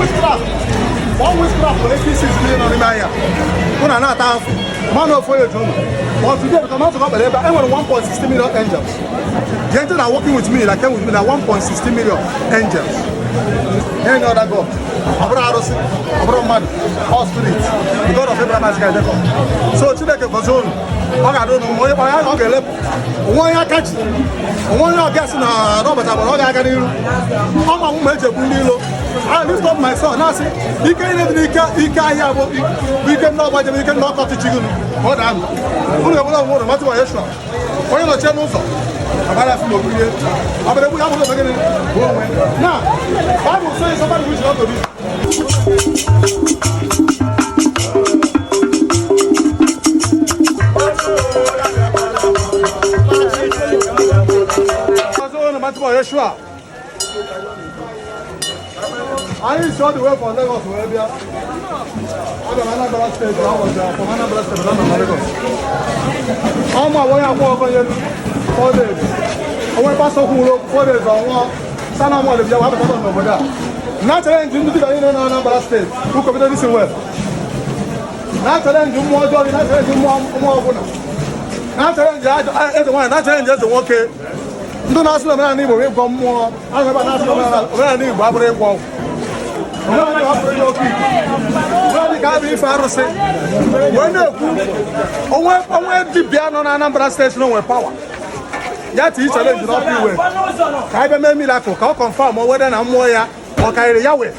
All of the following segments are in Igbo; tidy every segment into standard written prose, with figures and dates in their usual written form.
One witchcraft for 86 million on the Maya. When I'm not half, man of fire, but today, because I'm not about I want 1.60 million angels. The angels are working with me, like with me, like 1.60 million angels. Any other God, Abraham man, all spirits, the God of Abraham has got them. So today, I don't know, I get left. One year catch, one year guessing, Robert, I got you. I'm a major Bunilo. I lift up my son. Now, he can't we can know what we can knock out the chicken. What I'm going to what about Yeshua? Why not channel? I'm going to begin. Now, Bible says somebody who's not to be. Yeshua. I saw the way for Lagos to Arabia. I don't know about state. I was from Anambra State, Lagos. I'm away at work on 4 days. I went past 4 days on one. Sana mo le bi wa beta no boda. Na challenge ndu ti in Anambra State. Who committed this well? Na challenge mo ojo ni na challenge mo oguna. Na challenge na challenge the one Ndu na asụlọ mere n'Igbo wee gọ mmụọ ahụ ebe na asụlọ mere n'Igbo abụrụ ịgwọ ọgwụ ka abụ ife arụsị wee na-ekwu onwe dibịa nọ na Anambra steeti na onwe pawa ya ti challenge n'ọkụ iwe ka anyị bịa mee miracle ka ọ confirm o wede na mmụọ ya ọ karịrị Yahweh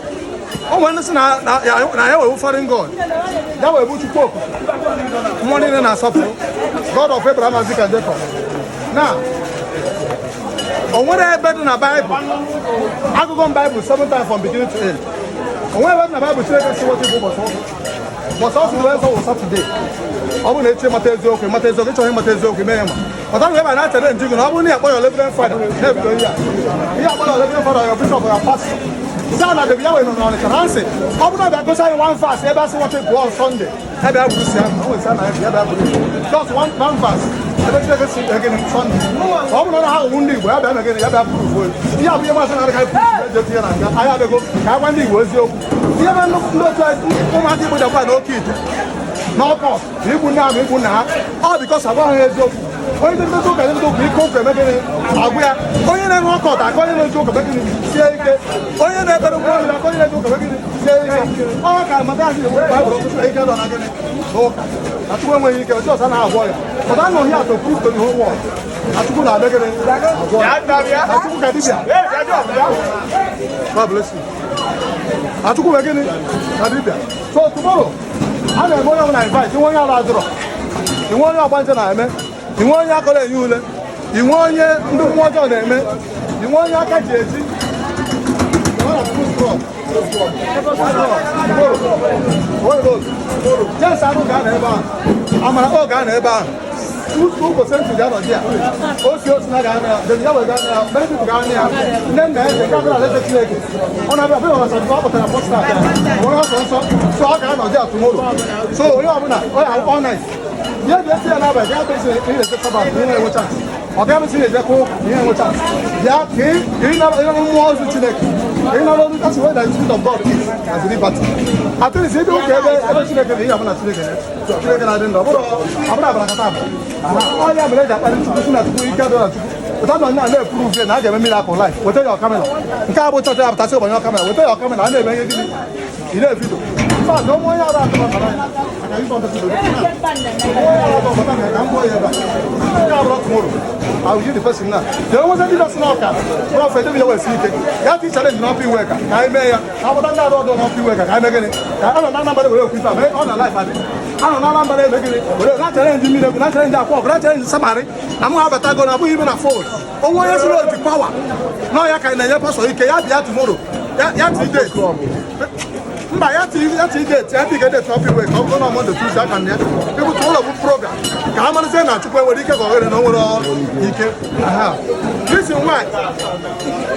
o nwere ndị sị na Yahweh bụ foreign god Yahweh bụ Chukwu okwu mmụọ niile na-asọpụrụ God of Abraham, Isaac and Jacob. Now on whatever in the Bible, I go on Bible 7 times from beginning to end. On whatever in the Bible, you see what people was talking. But also the answer was up today. I will let you Matezo, get your Matezo, but I'm never not telling you, I will not your living father. Never go here. You have your living father, your bishop, your pastor. Sound like the Yahweh on the answer. I will not go say one fast, ever see what you go on Sunday. I will see, I will say, just one fast. Again Sunday. I don't know how wounded we have again. You have to prove. You have to I have to go. I want to go. You have to look like people that are no kid. No cost. You would not. All because I want to go. When the look at the big cook, I wear. Oh, you never walk out. I call you a joke about it. Oh, you never want to call you a joke about it. Oh, I'm not that's when you can just an hour. But I know you have to prove to the whole world. I took a look at it. God bless you. I took again. So tomorrow, I'm going to invite you. Want your ladder? You want your bunch of name? You want your color? You want your name? You want your catches? You want a good strong. Yes, I don't got ever. I'm an organ ever. 2% to gather there. Also, the Yahweh got many people got there. Then the camera let the click. On a bill was a drop of the apostle. So I got there tomorrow. So you are all night. Yeah, that's another. They have to say, about chance. Or they haven't seen it, no chance. Yeah, you know more to check. You know, that's where the Spirit of God is as liberty. I tell you, don't care everything that you have not taken it. So, I didn't know. I'm not going to have I am ready to each other. But I'm not proof that I have a miracle life. What are your camera? You can't put your tattoo on your camera. What are your camera? I never get it. You know, if you do. No more out of the I will give the person now. There was a little snorker. Prophet, you will see it. That is challenge not be worker. I may have another not be worker. I'm again. I don't know number will keep on a life. I don't know number making it. We're not challenging me, not challenging that walk, not challenging somebody. I'm going to have a tag on even afford. Oh, why is the power? No, I can never so you can't be out tomorrow. That's Mba ya ti get ya get the trophy we come on the Tuesday can there people to all of program ka amana say na chukwu we ike go were no nwere ike aha reason why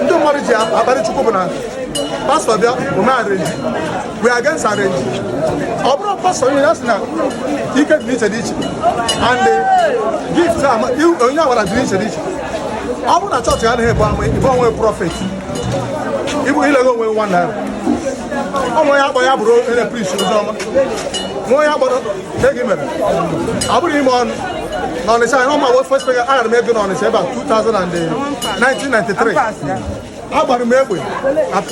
ndo mari ji abari chukwu bụ na pastor bia o ma arrange we against arrange obro pastor you that's na ike dị iche iche and the gift am you onye awara dị iche iche ọ bụ na church ya na ebe onwe prophet ibu ile go onwe one naira ọnwa ya akpọ ya bụrụ onye priest Oziọma nwa onye akpọrọ ego mere ọ bụrụ ime ọnụ na Ọnịcha anyị ọma wee first agara m ego na Ọnịcha ebe a 1993 agbara m egbe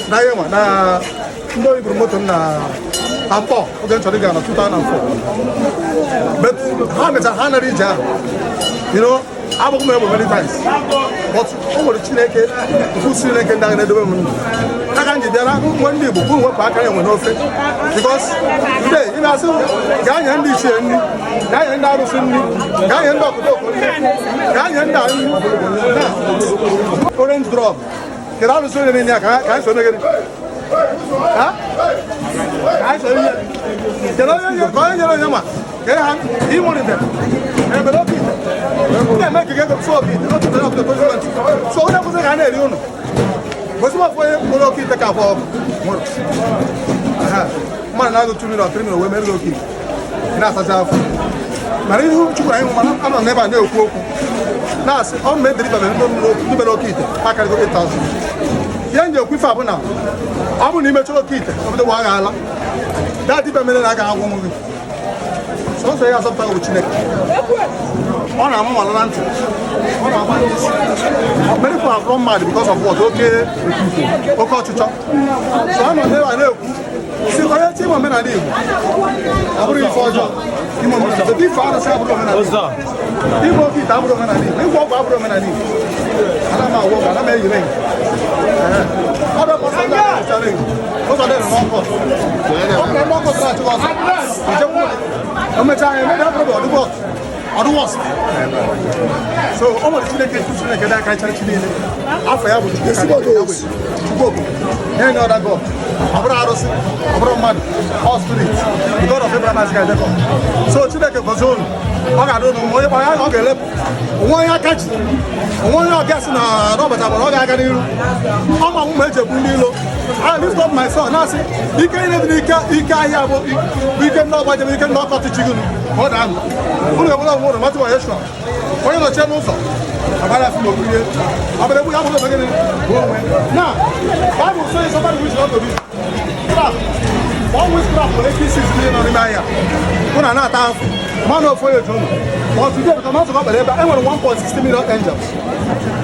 na ihe nwa na ndị oyi buru moto m na mkpọ oge nchọrọ ịga na 2004 ha mechara ha nara ije ahụ abụghị m egbe many times but o nwere Chineke ukwu Chineke ndị agha na-edobe m ndụ aka m ji bịara nwe ndị Igbo kwuru wepụ aka enwe n'ofe because today ị na-asị gaa nye ndị ichie nri gaa nye ndị arụsị nri gaa nye ndị ọkụdọkụ nri gaa nye ndị nri na orange drug kedu arụsị onye niile ya ka anyị so megere kedu onye nyere onye ma kere ha ịmụrịbe ebere obi na-eme ka ego tụọ obi so onye kwụsị ka a na-eri ụnụ gosi m ọfụ onye mkpụrụ oke ite ka abụọ nwụrụ mmadụ na-agụ 2 million 3 million wee mere oke ị na-asacha afọ mana ihu Chukwu anyị mana anọ n'ebe a na-ekwu okwu na-asị ọ mee dịrị ndị mere oke ite akarịgo 8,000 ihe nji ekwu ife abụ na ọ bụ na imechara oke ite obodo gwa agha ala dadị ibe mere na aga agwụ gị sọsọ ya azọpụta bụ Chineke ọ na-amụ nwala na ntị ọ na-agba n'isi many people have run mad because of what oke ọchịchọ so ọ nọ n'ebe a na-ekwu si onye ti ime omenala Igbo ọ bụrụ ife ọjọọ ime omenala ebe ife arụsị abụrụ omenala Igbo igwe oke ite abụrụ omenala Igbo igwe ọgwụ abụrụ omenala Igbo ana m agwọ ọgwụ ana m eyi ring ọ bụ ọsọ ndị a na-echa ring ụzọ dị n'ọkụ ọkụ ebe ọkụ tụrụ achịkọ ọsọ ijekwu emechaa anyị eme na-abụrụ ọdụwọs so o nwere Chineke Chineke dị aka nchara chi niile afọ ya bụ Chukwu nye nye ọda God ọ bụrụ arụsị ọ bụrụ mmadụ all spirit the God of Abraham and Isaac so Chineke gọzie unu ọ ga-adụ unu onye kpara ya ọ ga-elepụ onwe onye aka ji onwe onye ọbịa si na rọbata gbara ọ ga-aga n'iru ọ ma mụ ma eji egbu ndị ilo I lift up my son na-asị ike ihe dị ike ahịa bụ ike ndị ọgba jebe ike ndị ọkọchị chi gị ka ọ daa unu ga-ebụla onwe unu matụ Yeshua onye nọchie n'ụzọ agbara afọ n'okwu ihe ọ bụrụ egbu ya bụrụ ogene bụ onwe na Bible says somebody who is not to be trap one week trap nwere ike isi izugide nọ n'ime ahịa hụ na na-ata afọ mmanụ ofu onye jụrụ but today because not to go ebe e nwere 1.60 million angels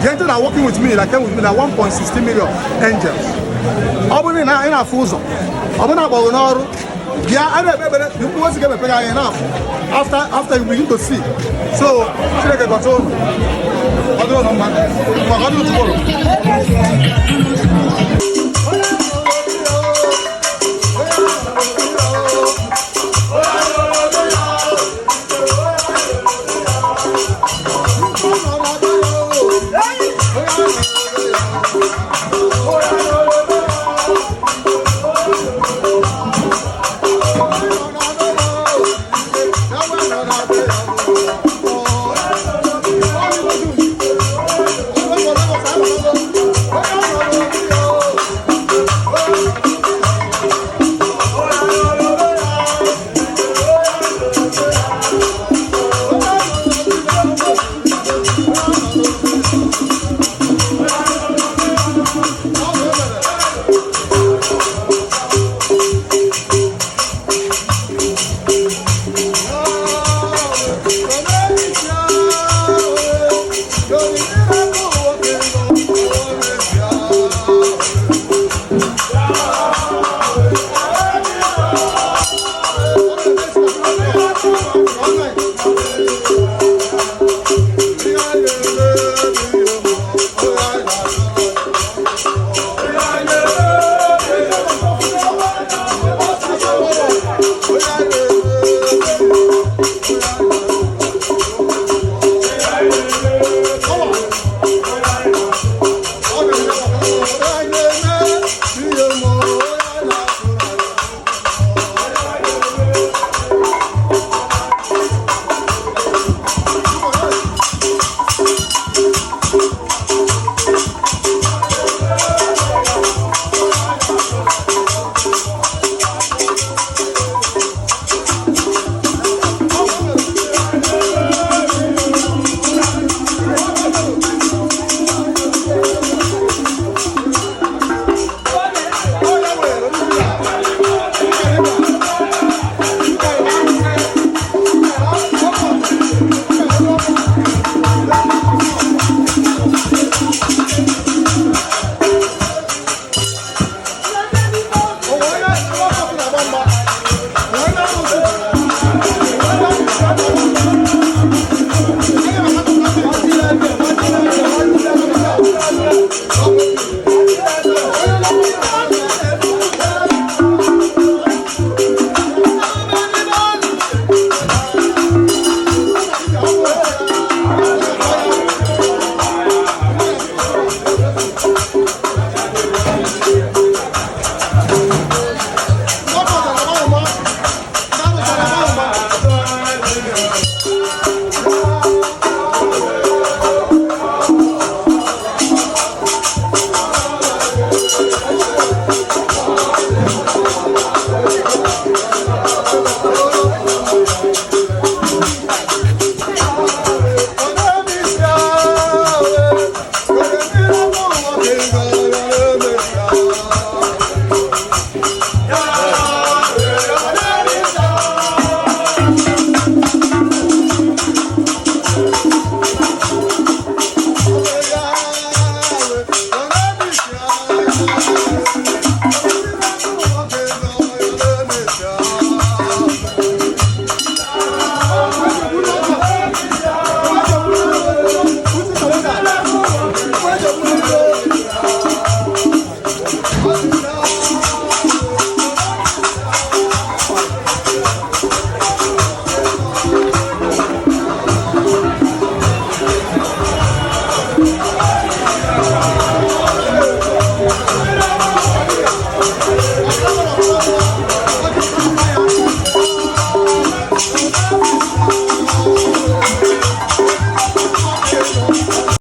the angels are working with me like with me na 1.60 million angels ọ bụrụ na anyị na-afụ ụzọ ọ bụrụ na agbaghị n'ọrụ bịa a na-ekpe ekpere mkpụrụ ozi ga-emepe anyị n'afọ after you begin to see so Chineke gọzie unu ọ dịrị unu mma maka ọ dịrị tomorrow